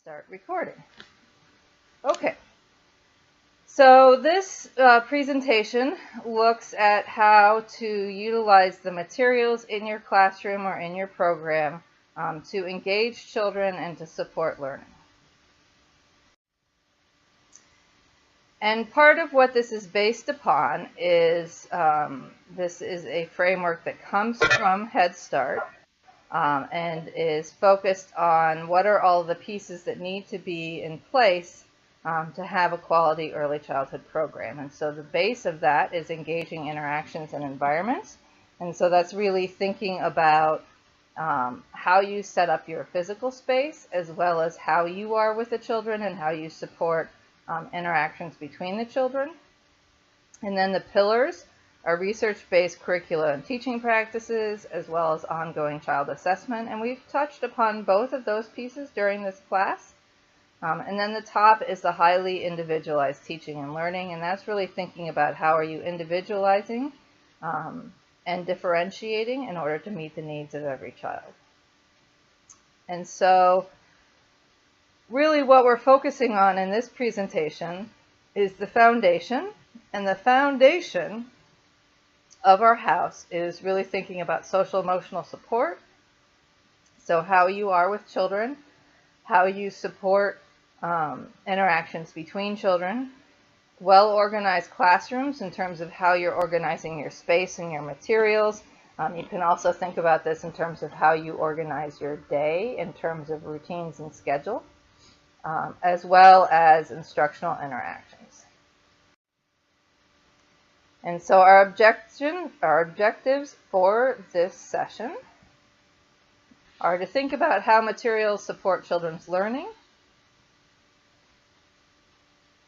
Start recording. Okay, so this presentation looks at how to utilize the materials in your classroom or in your program to engage children and to support learning. And part of what this is based upon is this is a framework that comes from Head Start. And is focused on what are all the pieces that need to be in place to have a quality early childhood program. And so the base of that is engaging interactions and environments. And so that's really thinking about how you set up your physical space, as well as how you are with the children and how you support interactions between the children. And then the pillars are research-based curricula and teaching practices, as well as ongoing child assessment. And we've touched upon both of those pieces during this class. And then the top is the highly individualized teaching and learning. And that's really thinking about how are you individualizing and differentiating in order to meet the needs of every child. And so really what we're focusing on in this presentation is the foundation. And the foundation of our house is really thinking about social emotional support. So how you are with children, how you support interactions between children, well-organized classrooms in terms of how you're organizing your space and your materials. You can also think about this in terms of how you organize your day in terms of routines and schedule, as well as instructional interactions. And so our objectives for this session are to think about how materials support children's learning.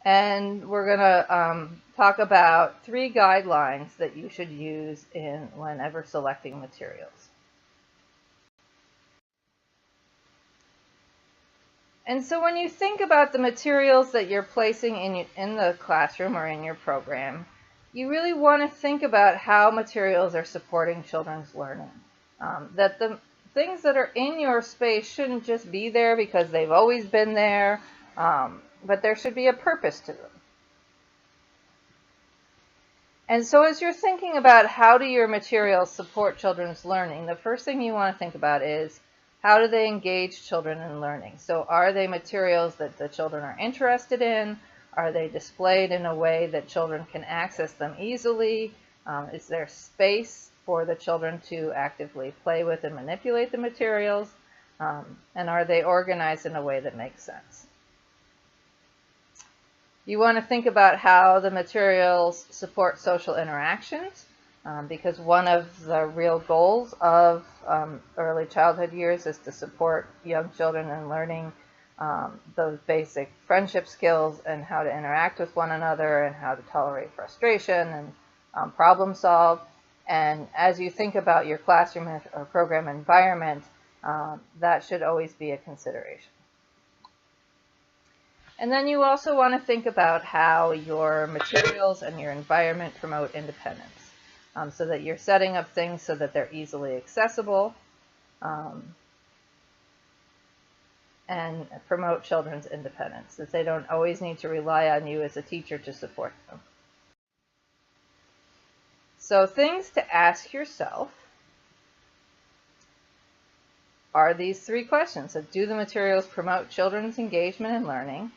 And we're going to talk about 3 guidelines that you should use whenever selecting materials. And so when you think about the materials that you're placing in the classroom or in your program, you really want to think about how materials are supporting children's learning. That the things that are in your space shouldn't just be there because they've always been there, but there should be a purpose to them. And so as you're thinking about how do your materials support children's learning, the first thing you want to think about is how do they engage children in learning? So are they materials that the children are interested in? Are they displayed in a way that children can access them easily? Is there space for the children to actively play with and manipulate the materials? And are they organized in a way that makes sense? You want to think about how the materials support social interactions, because one of the real goals of early childhood years is to support young children in learning those basic friendship skills and how to interact with one another and how to tolerate frustration and problem solve. And as you think about your classroom or program environment, that should always be a consideration. And then you also want to think about how your materials and your environment promote independence, so that you're setting up things so that they're easily accessible, and promote children's independence, that they don't always need to rely on you as a teacher to support them. So things to ask yourself are these 3 questions. So do the materials promote children's engagement and learning?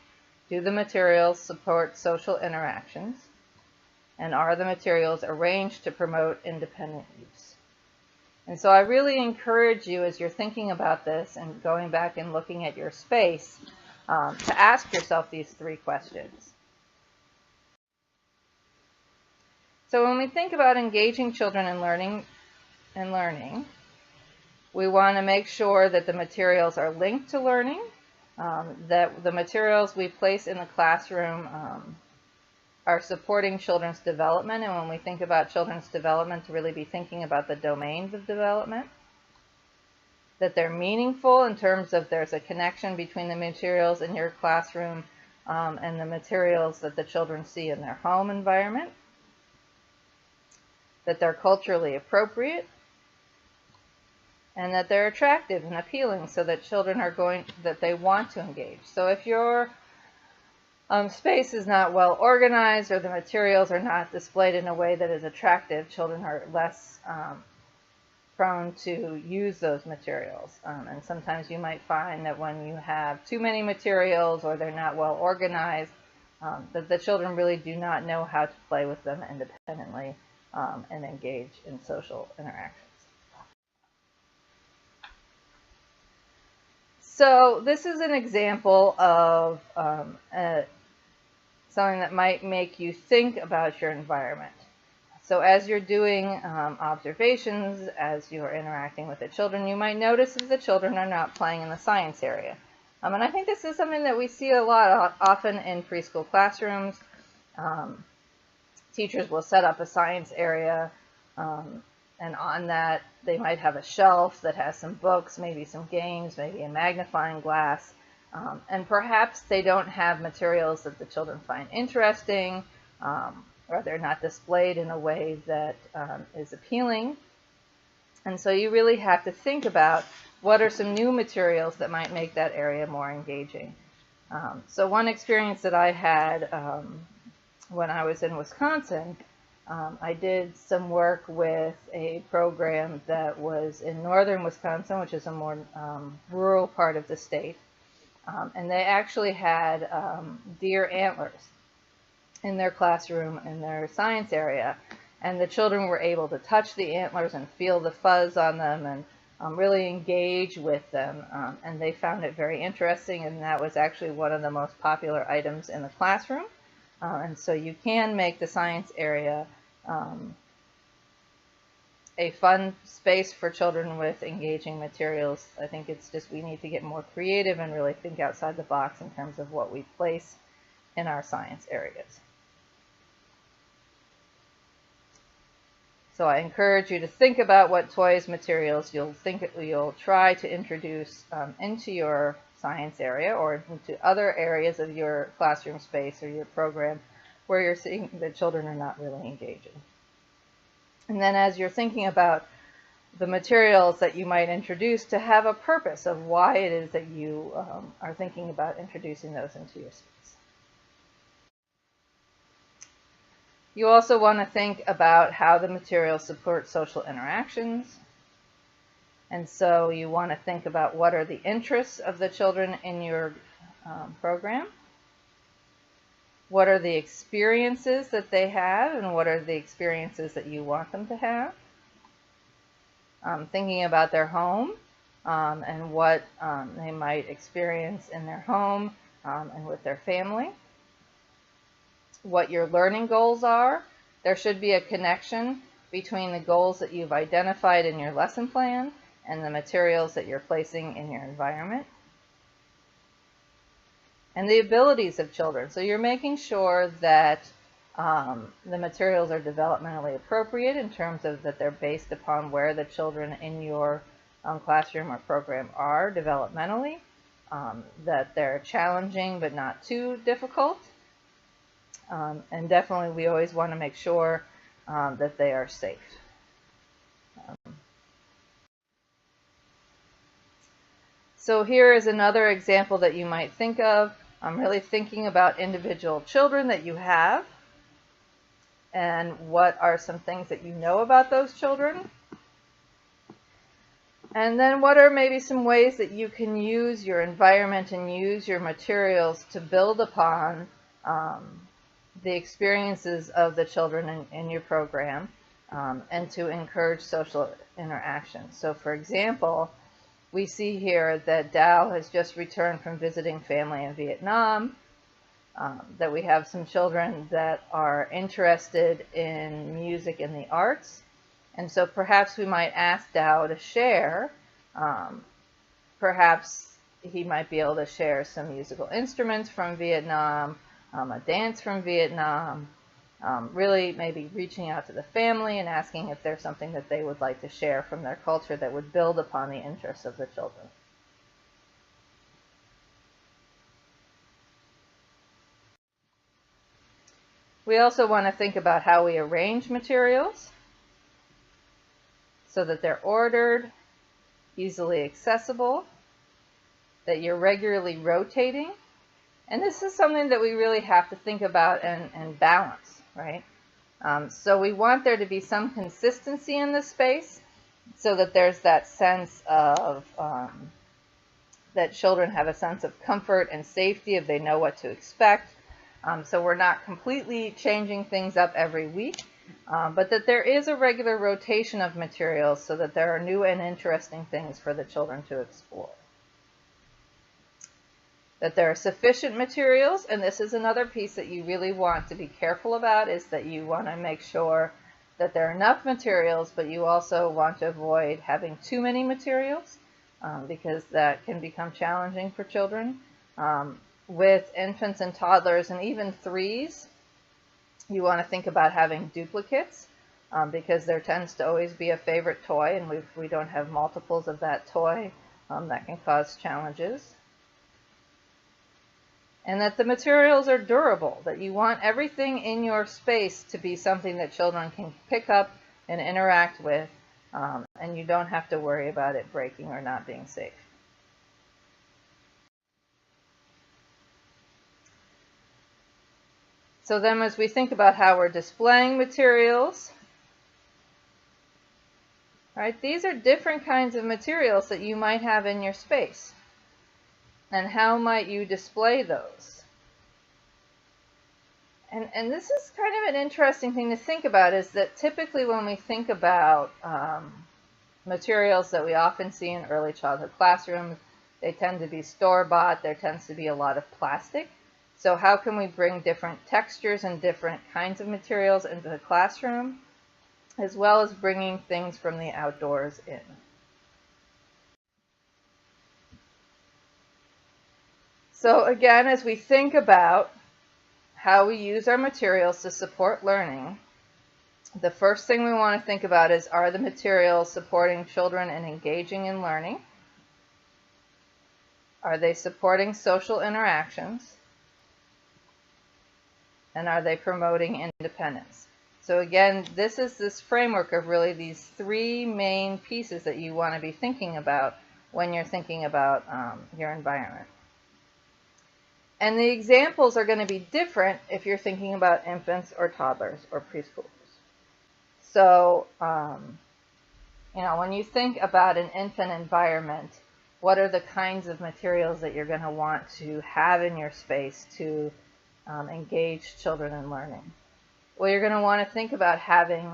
Do the materials support social interactions? And are the materials arranged to promote independent use? And so I really encourage you, as you're thinking about this and going back and looking at your space, to ask yourself these 3 questions. So when we think about engaging children in learning, we want to make sure that the materials are linked to learning, that the materials we place in the classroom are supporting children's development. And when we think about children's development, to really be thinking about the domains of development, that they're meaningful in terms of there's a connection between the materials in your classroom and the materials that the children see in their home environment, that they're culturally appropriate, and that they're attractive and appealing so that children that they want to engage. So if your space is not well organized or the materials are not displayed in a way that is attractive, children are less prone to use those materials. And sometimes you might find that when you have too many materials or they're not well organized, that the children really do not know how to play with them independently and engage in social interactions. So this is an example of something that might make you think about your environment. So as you're doing observations, as you're interacting with the children, you might notice that the children are not playing in the science area. And I think this is something that we see a lot often in preschool classrooms. Teachers will set up a science area, and on that they might have a shelf that has some books, maybe some games, maybe a magnifying glass. And perhaps they don't have materials that the children find interesting, or they're not displayed in a way that is appealing. And so you really have to think about what are some new materials that might make that area more engaging. So one experience that I had when I was in Wisconsin, I did some work with a program that was in northern Wisconsin, which is a more rural part of the state. And they actually had deer antlers in their classroom in their science area, and the children were able to touch the antlers and feel the fuzz on them and really engage with them, and they found it very interesting, and that was actually one of the most popular items in the classroom. And so you can make the science area a fun space for children with engaging materials. I think it's just we need to get more creative and really think outside the box in terms of what we place in our science areas. So I encourage you to think about what toys, materials you'll try to introduce into your science area or into other areas of your classroom space or your program where you're seeing that children are not really engaging. And then as you're thinking about the materials that you might introduce, to have a purpose of why it is that you are thinking about introducing those into your space. You also want to think about how the materials support social interactions. And so you want to think about what are the interests of the children in your program. What are the experiences that they have, and what are the experiences that you want them to have? Thinking about their home and what they might experience in their home and with their family. What your learning goals are. There should be a connection between the goals that you've identified in your lesson plan and the materials that you're placing in your environment. And the abilities of children. So you're making sure that the materials are developmentally appropriate in terms of that they're based upon where the children in your classroom or program are developmentally, that they're challenging but not too difficult. And definitely we always want to make sure that they are safe. So here is another example that you might think of. I'm really thinking about individual children that you have and what are some things that you know about those children. And then what are maybe some ways that you can use your environment and use your materials to build upon the experiences of the children in your program and to encourage social interaction. So for example, we see here that Dow has just returned from visiting family in Vietnam, that we have some children that are interested in music and the arts. And so perhaps we might ask Dow to share, perhaps he might be able to share some musical instruments from Vietnam, a dance from Vietnam, really maybe reaching out to the family and asking if there's something that they would like to share from their culture that would build upon the interests of the children. We also want to think about how we arrange materials so that they're ordered, easily accessible, that you're regularly rotating. And this is something that we really have to think about and balance, right? So we want there to be some consistency in the space so that there's that sense of, that children have a sense of comfort and safety if they know what to expect. So we're not completely changing things up every week, but that there is a regular rotation of materials so that there are new and interesting things for the children to explore. That there are sufficient materials, and this is another piece that you really want to be careful about, is that you want to make sure that there are enough materials, but you also want to avoid having too many materials, because that can become challenging for children. With infants and toddlers and even threes, you want to think about having duplicates, because there tends to always be a favorite toy, and if we don't have multiples of that toy, that can cause challenges. And that the materials are durable, that you want everything in your space to be something that children can pick up and interact with, and you don't have to worry about it breaking or not being safe. So then as we think about how we're displaying materials, right, these are different kinds of materials that you might have in your space. And how might you display those? And this is kind of an interesting thing to think about, is that typically when we think about materials that we often see in early childhood classrooms, they tend to be store-bought. There tends to be a lot of plastic. So how can we bring different textures and different kinds of materials into the classroom, as well as bringing things from the outdoors in? So again, as we think about how we use our materials to support learning, the first thing we want to think about is, are the materials supporting children and engaging in learning? Are they supporting social interactions? And are they promoting independence? So again, this is this framework of really these three main pieces that you want to be thinking about when you're thinking about your environment. And the examples are going to be different if you're thinking about infants or toddlers or preschoolers. So, when you think about an infant environment, what are the kinds of materials that you're going to want to have in your space to engage children in learning? Well, you're going to want to think about having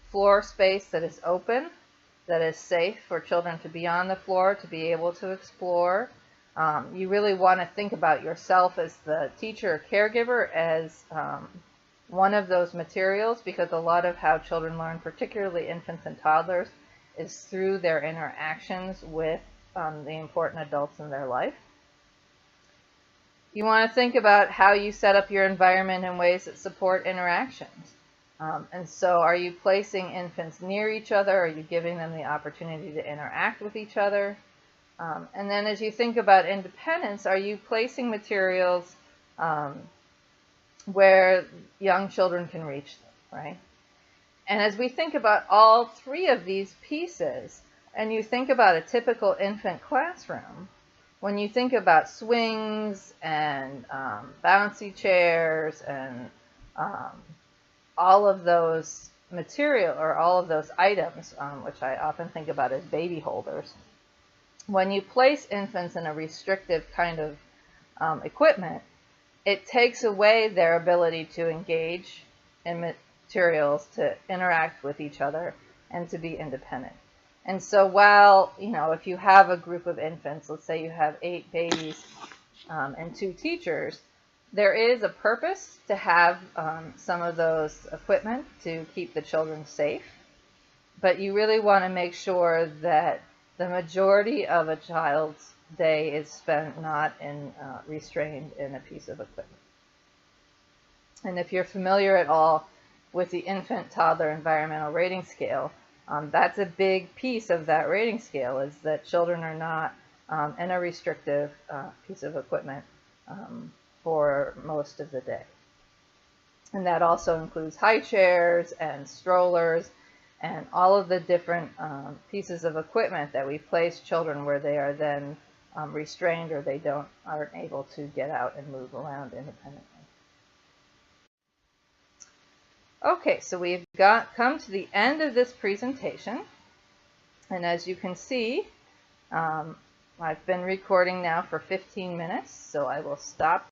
floor space that is open, that is safe for children to be on the floor, to be able to explore. You really want to think about yourself as the teacher or caregiver as one of those materials, because a lot of how children learn, particularly infants and toddlers, is through their interactions with the important adults in their life. You want to think about how you set up your environment in ways that support interactions. And so are you placing infants near each other? Are you giving them the opportunity to interact with each other? And then as you think about independence, are you placing materials where young children can reach them, right? And as we think about all three of these pieces, and you think about a typical infant classroom, when you think about swings and bouncy chairs and all of those material, or all of those items, which I often think about as baby holders, when you place infants in a restrictive kind of equipment, it takes away their ability to engage in materials, to interact with each other, and to be independent. And so while, if you have a group of infants, let's say you have 8 babies and 2 teachers, there is a purpose to have some of those equipment to keep the children safe. But you really want to make sure that the majority of a child's day is spent not restrained in a piece of equipment. And if you're familiar at all with the infant-toddler environmental rating scale, that's a big piece of that rating scale, is that children are not in a restrictive piece of equipment for most of the day. And that also includes high chairs and strollers and all of the different pieces of equipment that we place children where they are then restrained, or they aren't able to get out and move around independently. Okay, so we've come to the end of this presentation, and as you can see, I've been recording now for 15 minutes, so I will stop